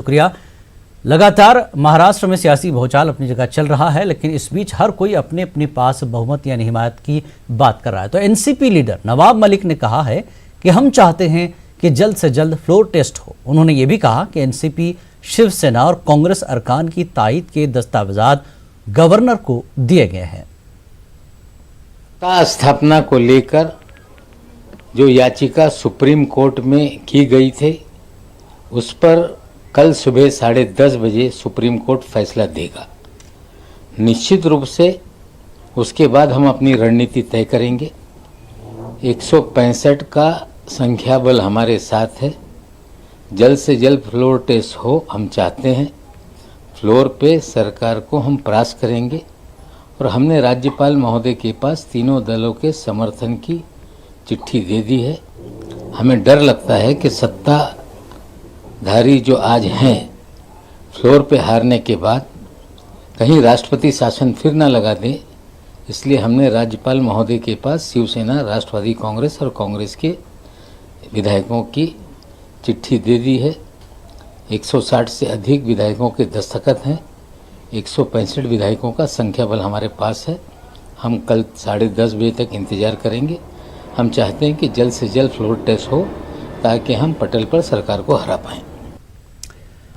शुक्रिया। लगातार महाराष्ट्र में सियासी भूचाल अपनी जगह चल रहा है, लेकिन इस बीच हर कोई अपने अपने पास बहुमत यानी हिमायत की बात कर रहा है। तो एनसीपी लीडर नवाब मलिक ने कहा है कि हम चाहते हैं कि जल्द से जल्द फ्लोर टेस्ट हो। उन्होंने ये भी कहा कि एनसीपी, शिवसेना और कांग्रेस अरकान की तायद के दस्तावेजात गवर्नर को दिए गए हैं। स्थापना को लेकर जो याचिका सुप्रीम कोर्ट में की गई थी, उस पर कल सुबह 10:30 बजे सुप्रीम कोर्ट फैसला देगा। निश्चित रूप से उसके बाद हम अपनी रणनीति तय करेंगे। 165 का संख्या बल हमारे साथ है। जल्द से जल्द फ्लोर टेस्ट हो, हम चाहते हैं। फ्लोर पे सरकार को हम प्रयास करेंगे और हमने राज्यपाल महोदय के पास तीनों दलों के समर्थन की चिट्ठी दे दी है। हमें डर लगता है कि सत्ताधारी जो आज हैं, फ्लोर पे हारने के बाद कहीं राष्ट्रपति शासन फिर ना लगा दें, इसलिए हमने राज्यपाल महोदय के पास शिवसेना, राष्ट्रवादी कांग्रेस और कांग्रेस के विधायकों की चिट्ठी दे दी है। 160 से अधिक विधायकों के दस्तखत हैं। 165 विधायकों का संख्या बल हमारे पास है। हम कल 10:30 बजे तक इंतजार करेंगे। हम चाहते हैं कि जल्द से जल्द फ्लोर टेस्ट हो ताकि हम पटल पर सरकार को हरा पाएं।